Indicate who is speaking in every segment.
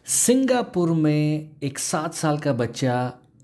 Speaker 1: Singapore में एक 7 साल का बच्चा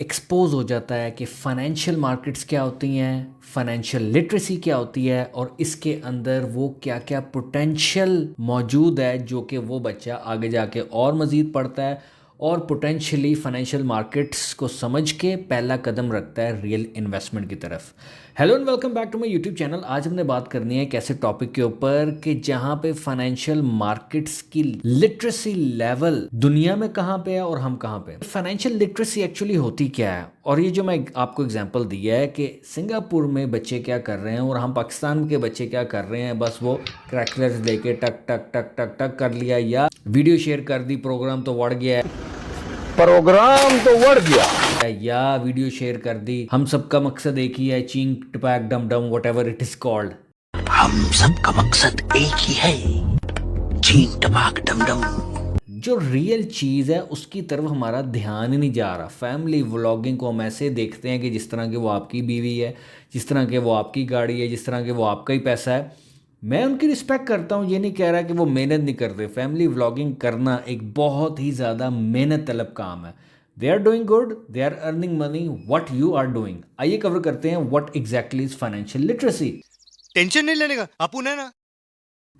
Speaker 1: एक्सपोज हो जाता है कि फाइनेंशियल मार्केट्स क्या होती हैं, फाइनेंशियल लिटरेसी क्या होती है और इसके अंदर वो क्या क्या पोटेंशियल मौजूद है जो कि वो बच्चा आगे जाके और मज़ीद पढ़ता है और पोटेंशियली फाइनेंशियल मार्केट्स को समझ के पहला कदम रखता है रियल इन्वेस्टमेंट की तरफ। Hello and welcome back to my YouTube channel. आज हमने बात करनी है एक ऐसे टॉपिक के ऊपर कि जहाँ पे फाइनेंशियल मार्केट्स की लिटरेसी लेवल दुनिया में कहाँ पे है और हम कहाँ पे। फाइनेंशियल लिटरेसी एक्चुअली होती क्या है, और ये जो मैं आपको एग्जांपल दिया है कि सिंगापुर में बच्चे क्या कर रहे हैं और हम पाकिस्तान के बच्चे क्या कर रहे हैं, बस वो क्रैकलर्स लेके टक टक टक टक टक कर लिया या वीडियो शेयर कर दी, प्रोग्राम तो बढ़ गया है,
Speaker 2: प्रोग्राम तो बढ़ गया
Speaker 1: या वीडियो शेयर कर दी। हम सबका मकसद एक ही है, चींक टपैक डम डम what ever it is called.
Speaker 3: हम सबका मकसद एक ही है, चीन टपाक डम डम।
Speaker 1: जो रियल चीज़ है उसकी तरफ हमारा ध्यान ही नहीं जा रहा। फैमिली व्लॉगिंग को हम ऐसे देखते हैं कि जिस तरह की वो आपकी बीवी है, जिस तरह के वो आपकी गाड़ी है, जिस तरह के वो आपका ही पैसा है। मैं उनकी रिस्पेक्ट करता हूँ, ये नहीं कह रहा कि वो मेहनत नहीं करते। फैमिली व्लॉगिंग करना एक बहुत ही ज़्यादा मेहनत तलब काम है। They are doing good, they are earning money, what you are doing. आइए कवर करते हैं what exactly is financial literacy.
Speaker 4: Tension नहीं लेने का, अपुन है ना।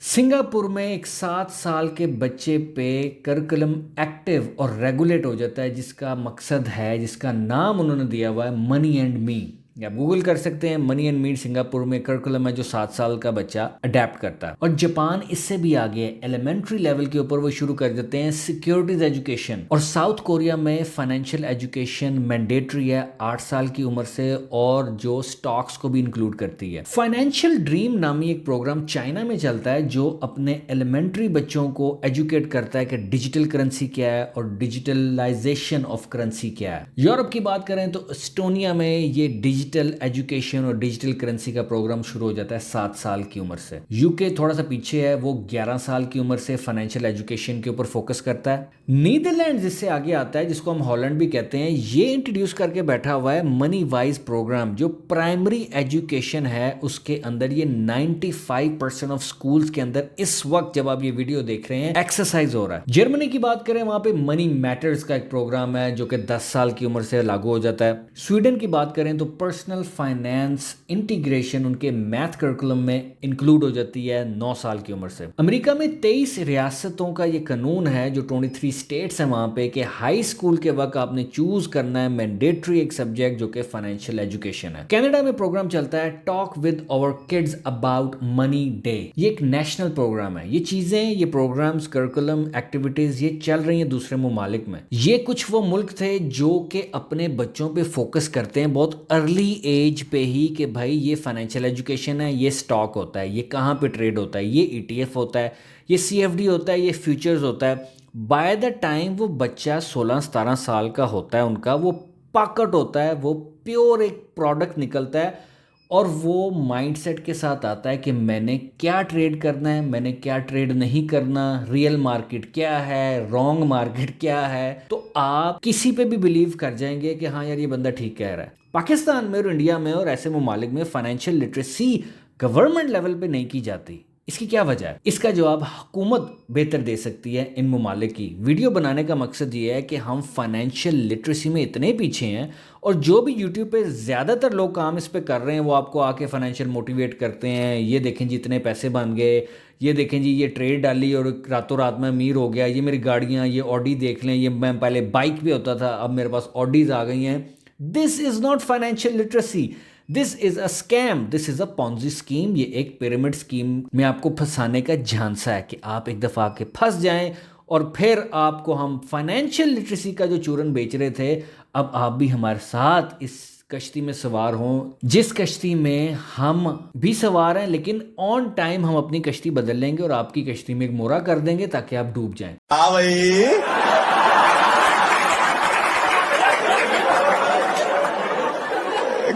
Speaker 1: सिंगापुर में एक 7 साल के बच्चे पे करिकुलम एक्टिव और रेगुलेट हो जाता है, जिसका मकसद है, जिसका नाम उन्होंने दिया हुआ है मनी एंड मी। आप गूगल कर सकते हैं, मनी एंड मी सिंगापुर में करिकुलम है जो 7 साल का बच्चा अडेप्ट करता है। और जापान इससे भी आगे है, एलिमेंट्री लेवल के ऊपर वो शुरू कर देते हैं सिक्योरिटीज एजुकेशन। और साउथ कोरिया में फाइनेंशियल एजुकेशन मैंडेटरी है 8 साल की उम्र से, और जो स्टॉक्स को भी इंक्लूड करती है। फाइनेंशियल ड्रीम नामी एक प्रोग्राम चाइना में चलता है जो अपने एलिमेंट्री बच्चों को एजुकेट करता है कि डिजिटल करेंसी क्या है और डिजिटलाइजेशन ऑफ करेंसी क्या है। यूरोप की बात करें तो एस्टोनिया में ये डिजिटल एजुकेशन और डिजिटल करेंसी का प्रोग्राम शुरू हो जाता है 7 साल की उम्र से। यूके थोड़ा सा पीछे है, वो 11 साल की उम्र से फाइनेंशियल एजुकेशन के ऊपर फोकस करता है। नीदरलैंड जिससे आगे आता है, जिसको हम हॉलैंड भी कहते हैं, ये इंट्रोड्यूस करके बैठा हुआ है मनी वाइज प्रोग्राम, जो प्राइमरी एजुकेशन है उसके अंदर ये 95% ऑफ स्कूल्स के अंदर इस वक्त जब आप ये वीडियो देख रहे हैं एक्सरसाइज हो रहा है। जर्मनी की बात करें, वहां पे मनी मैटर्स का एक प्रोग्राम है जो कि 10 साल की उम्र से लागू हो जाता है। स्वीडन की बात करें तो पर्सनल फाइनेंस इंटीग्रेशन उनके मैथ करिकुलम में इंक्लूड हो जाती है 9 साल की उम्र से। अमेरिका में 23 रियासतों का ये कानून है, जो 23 स्टेट्स हैं वहां पे, कि हाई स्कूल के वक्त आपने चूज करना है मैंडेटरी एक सब्जेक्ट जो कि फाइनेंशियल एजुकेशन है। कनाडा में प्रोग्राम चलता है talk with our kids about money day. ये एक नेशनल प्रोग्राम है। ये चीजें, ये प्रोग्राम्स, करिकुलम, एक्टिविटीज ये चल रही हैं दूसरे ममालिक में। ये कुछ वो मुल्क थे जो कि अपने बच्चों पे फोकस करते हैं बहुत अर्ली एज पे ही कि भाई ये फाइनेंशियल एजुकेशन है, ये स्टॉक होता है, ये कहाँ पे ट्रेड होता है, ये ईटीएफ होता है, ये सीएफडी होता है, ये फ्यूचर्स होता है। बाय द टाइम वो बच्चा 16-17 साल का होता है, उनका वो पाकट होता है, वो प्योर एक प्रोडक्ट निकलता है और वो माइंडसेट के साथ आता है कि मैंने क्या ट्रेड करना है, मैंने क्या ट्रेड नहीं करना, रियल मार्केट क्या है, रॉन्ग मार्केट क्या है। तो आप किसी पे भी बिलीव कर जाएंगे कि हाँ यार ये बंदा ठीक कह रहा है। पाकिस्तान में और इंडिया में और ऐसे ममालिक में फाइनेंशियल लिटरेसी गवर्नमेंट लेवल पे नहीं की जाती। इसकी क्या वजह है? इसका जवाब हुकूमत बेहतर दे सकती है इन ममालिक की। वीडियो बनाने का मकसद ये है कि हम फाइनेंशियल लिटरेसी में इतने पीछे हैं, और जो भी यूट्यूब पे ज़्यादातर लोग काम इस पे कर रहे हैं वो आपको आके फाइनेंशियल मोटिवेट करते हैं। ये देखें जी इतने पैसे बन गए, ये देखें जी ये ट्रेड डाली और रातों रात में अमीर हो गया, ये मेरी गाड़ियाँ, ये ऑडी देख लें, ये मैं पहले बाइक पे होता था अब मेरे पास ऑडीज आ गई हैं। This is not financial literacy, this is a scam, this is a Ponzi scheme. ये एक पिरामिड स्कीम में आपको फंसाने का झांसा है कि आप एक दफ़ा आके फंस जाएं और फिर आपको हम फाइनेंशियल लिटरेसी का जो चूरन बेच रहे थे, अब आप भी हमारे साथ इस कश्ती में सवार हों, जिस कश्ती में हम भी सवार हैं, लेकिन ऑन टाइम हम अपनी कश्ती बदल लेंगे और आपकी कश्ती में एक मोरा कर देंगे ताकि आप डूब जाएं।
Speaker 2: हाँ भाई,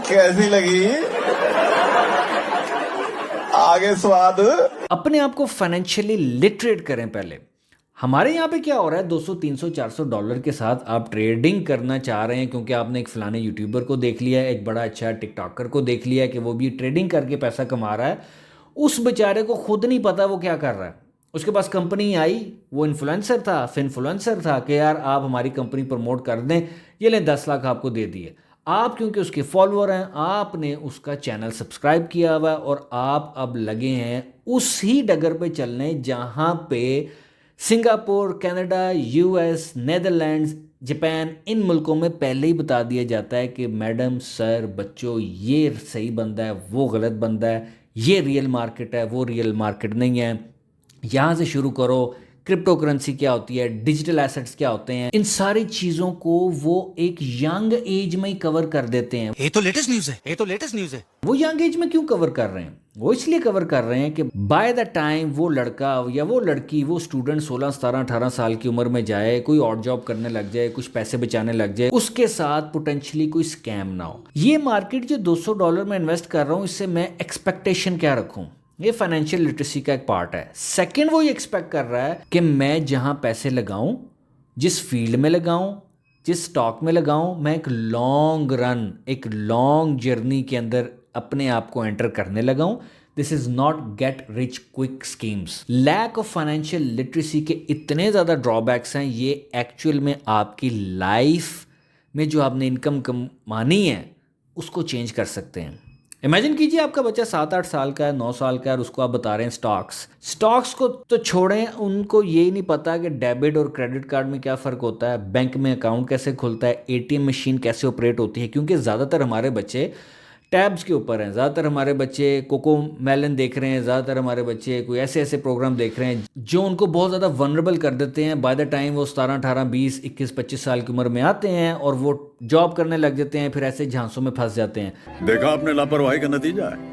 Speaker 2: कैसी लगी आगे स्वाद।
Speaker 1: अपने आप को फाइनेंशियली लिटरेट करें पहले। हमारे यहाँ पे क्या हो रहा है, 200 300 400 डॉलर के साथ आप ट्रेडिंग करना चाह रहे हैं क्योंकि आपने एक फलाने यूट्यूबर को देख लिया है, एक बड़ा अच्छा टिकटॉकर को देख लिया है कि वो भी ट्रेडिंग करके पैसा कमा रहा है। उस बेचारे को खुद नहीं पता वो क्या कर रहा है। उसके पास कंपनी आई, वो इन्फ्लुएंसर था, फिर इन्फ्लुएंसर था कि यार आप हमारी कंपनी प्रमोट कर दें, ये लें 10 लाख आपको दे दिए। आप क्योंकि उसके फॉलोअर हैं, आपने उसका चैनल सब्सक्राइब किया हुआ है और आप अब लगे हैं उसी डगर पे चलने जहाँ पे Singapore, Canada, US, Netherlands, Japan, इन मुल्कों में पहले ही बता दिया जाता है कि मैडम, सर, बच्चों, ये सही बंदा है, वो गलत बंदा है, ये रियल मार्केट है, वो रियल मार्केट नहीं है, यहाँ से शुरू करो, क्रिप्टो करेंसी क्या होती है, डिजिटल एसेट्स क्या होते हैं, इन सारी चीज़ों को वो एक यंग एज में ही कवर कर देते हैं।
Speaker 4: ये तो लेटेस्ट न्यूज है, ये तो लेटेस्ट न्यूज है।
Speaker 1: वो यंग एज में क्यों कवर कर रहे हैं? वो इसलिए कवर कर रहे हैं कि बाय द टाइम वो लड़का या वो लड़की, वो स्टूडेंट 16, 17, 18 साल की उम्र में जाए, कोई और जॉब करने लग जाए, कुछ पैसे बचाने लग जाए, उसके साथ पोटेंशियली कोई स्कैम ना हो। ये मार्केट जो $200 में इन्वेस्ट कर रहा हूँ, इससे मैं एक्सपेक्टेशन क्या रखूँ? ये फाइनेंशियल लिटरेसी का एक पार्ट है। सेकंड, वो ये एक्सपेक्ट कर रहा है कि मैं जहां पैसे लगाऊं, जिस फील्ड में लगाऊं, जिस स्टॉक में लगाऊं, मैं एक लॉन्ग रन, एक लॉन्ग जर्नी के अंदर अपने आप को एंटर करने लगाऊं। This is not get rich quick schemes. Lack of financial literacy के इतने ज़्यादा ड्रॉबैक्स हैं, ये एक्चुअल में आपकी लाइफ में जो आपने इनकम कमानी है उसको चेंज कर सकते हैं। इमेजिन कीजिए आपका बच्चा 7-8 साल का है, 9 साल का है, और उसको आप बता रहे हैं स्टॉक्स को तो छोड़ें, उनको ये नहीं पता कि डेबिट और क्रेडिट कार्ड में क्या फ़र्क होता है, बैंक में अकाउंट कैसे खुलता है, एटीएम मशीन कैसे ऑपरेट होती है। क्योंकि ज़्यादातर हमारे बच्चे टैब्स के ऊपर हैं, ज़्यादातर हमारे बच्चे कोको मेलन देख रहे हैं, ज़्यादातर हमारे बच्चे कोई ऐसे ऐसे प्रोग्राम देख रहे हैं जो उनको बहुत ज़्यादा वनरेबल कर देते हैं। बाय द टाइम वो 17, 18, 20, 21, 25 साल की उम्र में आते हैं और वो जॉब करने लग जाते हैं, फिर ऐसे झांसों में फंस जाते हैं।
Speaker 5: देखा आपने लापरवाही का नतीजा है।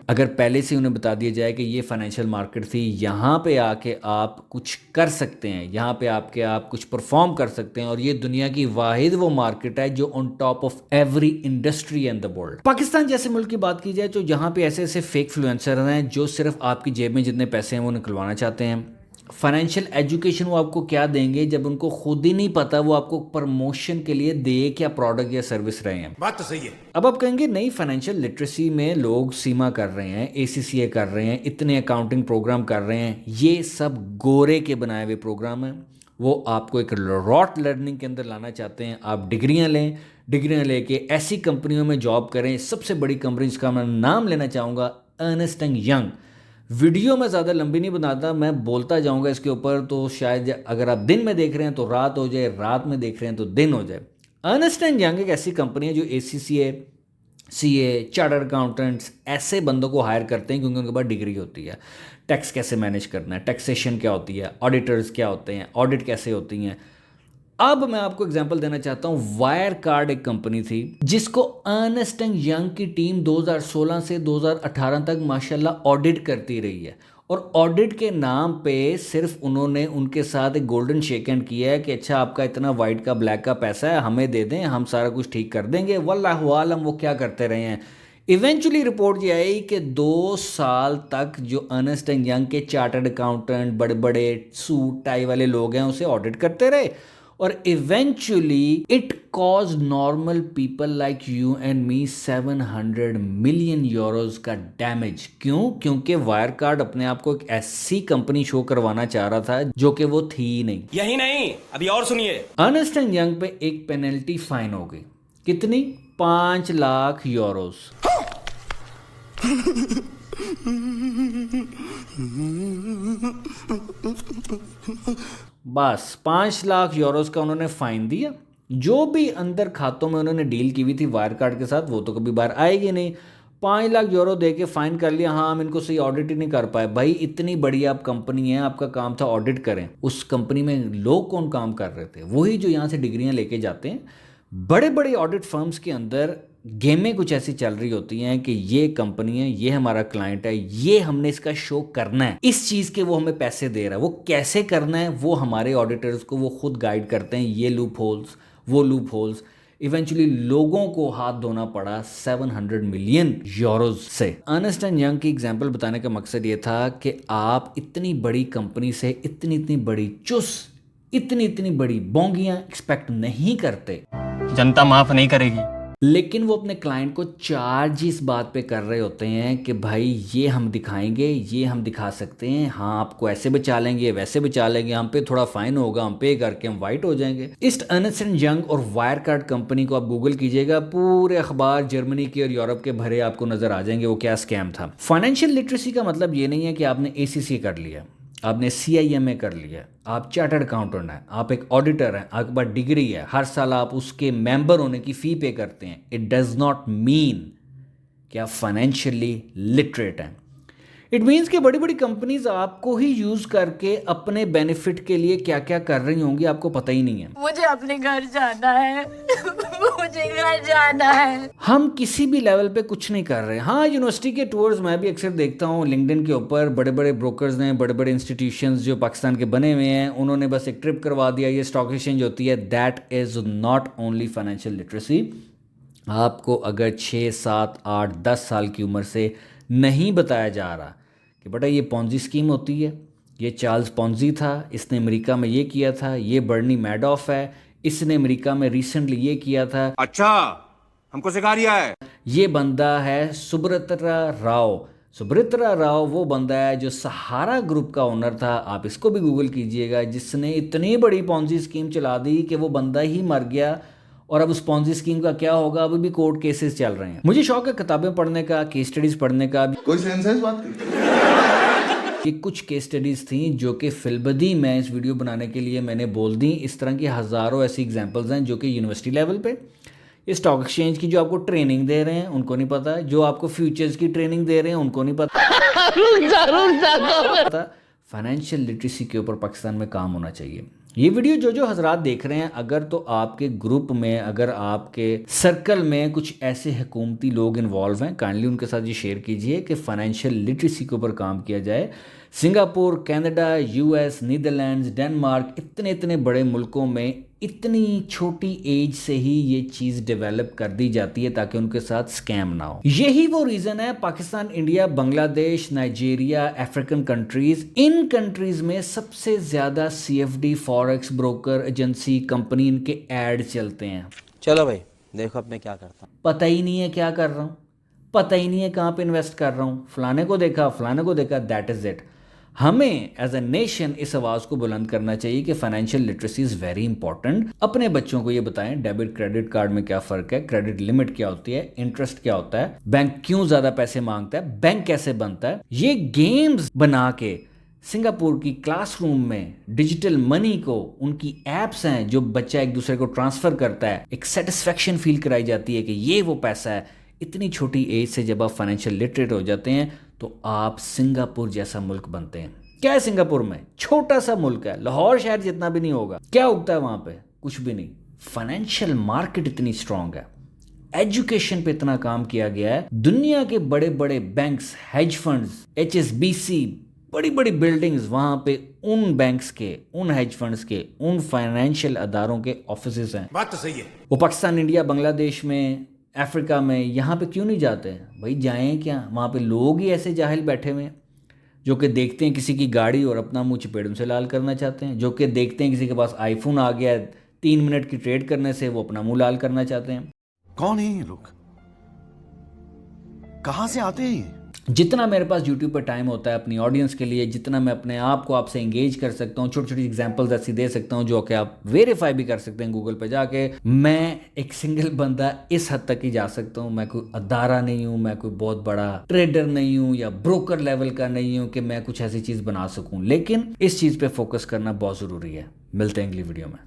Speaker 1: अगर पहले से उन्हें बता दिया जाए कि ये फाइनेंशियल मार्केट थी, यहाँ पे आके आप कुछ कर सकते हैं, यहाँ पे आके आप कुछ परफॉर्म कर सकते हैं, और ये दुनिया की वाहिद वो मार्केट है जो on top of every industry in the world. Pakistan जैसे मुल्क की बात की जाए तो जहाँ पे ऐसे ऐसे फेक इन्फ्लुएंसर हैं जो सिर्फ आपकी जेब में जितने पैसे हैं वो निकलवाना चाहते हैं। फाइनेंशियल एजुकेशन वो आपको क्या देंगे जब उनको खुद ही नहीं पता वो आपको प्रमोशन के लिए दे क्या प्रोडक्ट या सर्विस रहे हैं।
Speaker 4: बात तो सही है।
Speaker 1: अब आप कहेंगे नहीं, फाइनेंशियल लिटरेसी में लोग सीमा कर रहे हैं, ACCA कर रहे हैं, इतने अकाउंटिंग प्रोग्राम कर रहे हैं, ये सब गोरे के बनाए हुए प्रोग्राम हैं। वो आपको एक रॉट लर्निंग के अंदर लाना चाहते हैं। आप डिग्रियां लें, डिग्रियां लेके ऐसी कंपनियों में जॉब करें। सबसे बड़ी कंपनी जिसका मैं नाम लेना चाहूँगा, अर्नेस्ट एंड यंग। वीडियो में ज़्यादा लंबी नहीं बनाता, मैं बोलता जाऊंगा इसके ऊपर, तो शायद अगर आप दिन में देख रहे हैं तो रात हो जाए, रात में देख रहे हैं तो दिन हो जाए। अर्नेस्ट एंड यंग एक ऐसी कंपनी है जो ACCA, CA, चार्टर्ड अकाउंटेंट्स ऐसे बंदों को हायर करते हैं क्योंकि उनके पास डिग्री होती है। टैक्स कैसे मैनेज करना है, टैक्सेशन क्या होती है, ऑडिटर्स क्या होते हैं, ऑडिट कैसे होती हैं। अब मैं आपको एग्जांपल देना चाहता हूं। वायर कार्ड एक कंपनी थी जिसको अर्नेस्ट एंड यंग की टीम 2016 से 2018 तक माशाल्लाह ऑडिट करती रही है, और ऑडिट के नाम पे सिर्फ उन्होंने उनके साथ एक गोल्डन शेक हैंड किया है कि अच्छा आपका इतना वाइट का ब्लैक का पैसा है, हमें दे दें, हम सारा कुछ ठीक कर देंगे। वल्लाहु आलम वो क्या करते रहे हैं। इवेंचुअली रिपोर्ट ये आई कि 2 साल तक जो अर्नेस्ट एंड यंग के चार्टर्ड अकाउंटेंट, बड़े बड़े सूट टाई वाले लोग हैं, उसे ऑडिट करते रहे, और eventually it cause normal people like you and me 700 million euros का डैमेज। क्यों? क्योंकि वायर कार्ड अपने आप को एक ऐसी कंपनी शो करवाना चाह रहा था जो कि वो थी ही नहीं।
Speaker 6: यही नहीं, अभी और सुनिए।
Speaker 1: अर्नेस्ट एंड यंग पे एक पेनल्टी फाइन हो गई। कितनी? 5 लाख यूरोज। बस 5 लाख यूरोस का उन्होंने फाइन दिया। जो भी अंदर खातों में उन्होंने डील की हुई थी वायर कार्ड के साथ, वो तो कभी बाहर आएगी नहीं। 5 लाख यूरो दे के फाइन कर लिया। हाँ, हम इनको सही ऑडिट ही नहीं कर पाए। भाई इतनी बड़ी आप कंपनी है, आपका काम था ऑडिट करें। उस कंपनी में लोग कौन काम कर रहे थे? वही जो यहाँ से डिग्रियां लेके जाते हैं। बड़े बड़े ऑडिट फर्म्स के अंदर गेमें कुछ ऐसी चल रही होती हैं कि ये कंपनी है, ये हमारा क्लाइंट है, ये हमने इसका शो करना है, इस चीज़ के वो हमें पैसे दे रहा है। वो कैसे करना है वो हमारे ऑडिटर्स को वो खुद गाइड करते हैं। ये लूप होल्स, वो लूप होल्स। इवेंचुअली लोगों को हाथ धोना पड़ा 700 मिलियन यूरोज से। अर्नेस्ट एंड यंग की एग्जांपल बताने का मकसद ये था कि आप इतनी बड़ी कंपनी से इतनी बड़ी चुस, इतनी बड़ी बोंगियां एक्सपेक्ट नहीं करते।
Speaker 6: जनता माफ नहीं करेगी।
Speaker 1: लेकिन वो अपने क्लाइंट को चार्ज इस बात पे कर रहे होते हैं कि भाई ये हम दिखाएंगे, ये हम दिखा सकते हैं, हाँ आपको ऐसे बचा लेंगे, वैसे बचा लेंगे, हम पे थोड़ा फाइन होगा, हम पे करके हम वाइट हो जाएंगे। ईस्ट अर्नेस्ट एंड यंग और वायर कार्ड कंपनी को आप गूगल कीजिएगा, पूरे अखबार जर्मनी के और यूरोप के भरे आपको नजर आ जाएंगे वो क्या स्कैम था। फाइनेंशियल लिटरेसी का मतलब ये नहीं है कि आपने ACCA कर लिया, आपने CIMA कर लिया, आप चार्टर्ड अकाउंटेंट हैं, आप एक ऑडिटर हैं, आपके पास डिग्री है, हर साल आप उसके मेंबर होने की फ़ी पे करते हैं। इट डज नॉट मीन कि आप फाइनेंशियली लिटरेट हैं। इट मीन्स कि बड़ी बड़ी कंपनीज आपको ही यूज़ करके अपने बेनिफिट के लिए क्या क्या कर रही होंगी आपको पता ही नहीं है।
Speaker 7: मुझे अपने घर जाना है मुझे घर जाना है।
Speaker 1: हम किसी भी लेवल पे कुछ नहीं कर रहे। हाँ, यूनिवर्सिटी के टूर्स मैं भी अक्सर देखता हूँ लिंक्डइन के ऊपर, बड़े बड़े ब्रोकर्स ने, बड़े बड़े इंस्टीट्यूशंस जो पाकिस्तान के बने हुए हैं, उन्होंने बस एक ट्रिप करवा दिया, ये स्टॉक एक्सचेंज होती है। That is not only financial literacy. आपको अगर 6, 7, 8, 10 साल की उम्र से नहीं बताया जा रहा कि बेटा ये पॉन्जी स्कीम होती है, ये चार्ल्स पॉन्जी था, इसने अमेरिका में ये किया था, ये बर्नी मैडॉफ है, इसने अमेरिका में रिसेंटली ये किया था,
Speaker 6: अच्छा हमको सिखा रिया है।
Speaker 1: ये बंदा है सुब्रता राव। सुब्रता राव वो बंदा है जो सहारा ग्रुप का ओनर था, आप इसको भी गूगल कीजिएगा, जिसने इतनी बड़ी पॉन्जी स्कीम चला दी कि वो बंदा ही मर गया। और अब उस पॉन्जी स्कीम का क्या होगा, अभी भी कोर्ट केसेस चल रहे हैं। मुझे शौक है किताबें पढ़ने का, केस स्टडीज पढ़ने का।
Speaker 2: कोई सेंस है इस बात की?
Speaker 1: ये कुछ केस स्टडीज़ थी जो कि फिलबदी मैं इस वीडियो बनाने के लिए मैंने बोल दी। इस तरह की हज़ारों ऐसी एग्जांपल्स हैं जो कि यूनिवर्सिटी लेवल पे, ये स्टॉक एक्सचेंज की जो आपको ट्रेनिंग दे रहे हैं उनको नहीं पता, जो आपको फ्यूचर्स की ट्रेनिंग दे रहे हैं उनको नहीं पता। फाइनेंशियल लिटरेसी के ऊपर पाकिस्तान में काम होना चाहिए। ये वीडियो जो हजरात देख रहे हैं, अगर तो आपके ग्रुप में, अगर आपके सर्कल में कुछ ऐसे हुकूमती लोग इन्वॉल्व हैं, काइंडली उनके साथ ये शेयर कीजिए कि फाइनेंशियल लिटरेसी के ऊपर काम किया जाए। Singapore, Canada, US, Netherlands, Denmark, इतने बड़े मुल्कों में इतनी छोटी एज से ही ये चीज़ डेवलप कर दी जाती है ताकि उनके साथ स्कैम ना हो। यही वो रीज़न है Pakistan, India, Bangladesh, Nigeria, African countries, इन कंट्रीज में सबसे ज़्यादा CFD, forex, broker, agency, company, इनके ऐड चलते हैं।
Speaker 4: चलो भाई देखो अब मैं क्या करता हूँ।
Speaker 1: पता ही नहीं है क्या कर रहा हूँ, पता ही नहीं है कहाँ पे इन्वेस्ट कर रहा हूँ, फलाने को देखा, दैट इज़ इट। हमें एज अ नेशन इस आवाज़ को बुलंद करना चाहिए कि financial literacy is very important. अपने बच्चों को ये बताएं डेबिट क्रेडिट कार्ड में क्या फ़र्क है, क्रेडिट लिमिट क्या होती है, इंटरेस्ट क्या होता है, बैंक क्यों ज़्यादा पैसे मांगता है, बैंक कैसे बनता है। ये गेम्स बना के सिंगापुर की क्लासरूम में डिजिटल मनी को, उनकी एप्स हैं जो बच्चा एक दूसरे को ट्रांसफ़र करता है, एक सेटिस्फेक्शन फील कराई जाती है कि ये वो पैसा है। इतनी छोटी एज से जब आप फाइनेंशियल लिटरेट हो जाते हैं तो आप सिंगापुर जैसा मुल्क बनते हैं। क्या है सिंगापुर में? छोटा सा मुल्क है, लाहौर शहर जितना भी नहीं होगा। क्या उगता है वहाँ पे? कुछ भी नहीं। फाइनेंशियल मार्केट इतनी स्ट्रांग है, एजुकेशन पे इतना काम किया गया है। दुनिया के बड़े बड़े बैंक्स, हेज फंड्स, HSBC, बड़ी बड़ी बिल्डिंग्स, वहाँ पे उन बैंक्स के, उन हेज फंड्स के, उन फाइनेंशियल अदारों के ऑफिसेस हैं।
Speaker 6: बात तो सही है।
Speaker 1: वो पाकिस्तान, इंडिया, बांग्लादेश में, अफ्रीका में, यहाँ पे क्यों नहीं जाते? भाई जाएं क्या? वहाँ पे लोग ही ऐसे जाहिल बैठे हुए हैं जो कि देखते हैं किसी की गाड़ी और अपना मुंह चपेट से लाल करना चाहते हैं, जो कि देखते हैं किसी के पास आईफोन आ गया है, 3 मिनट की ट्रेड करने से वो अपना मुंह लाल करना चाहते हैं।
Speaker 5: कौन है ये लोग? कहां से आते हैं ये?
Speaker 1: जितना मेरे पास यूट्यूब पर टाइम होता है अपनी ऑडियंस के लिए, जितना मैं अपने आप को आपसे एंगेज कर सकता हूँ, छोटी छोटी एग्जांपल्स ऐसी दे सकता हूँ जो कि आप वेरीफाई भी कर सकते हैं गूगल पे जाके। मैं एक सिंगल बंदा इस हद तक ही जा सकता हूँ। मैं कोई अदारा नहीं हूँ, मैं कोई बहुत बड़ा ट्रेडर नहीं हूँ या ब्रोकर लेवल का नहीं हूँ कि मैं कुछ ऐसी चीज़ बना सकूँ, लेकिन इस चीज़ पर फोकस करना बहुत ज़रूरी है। मिलते हैं अगली वीडियो में।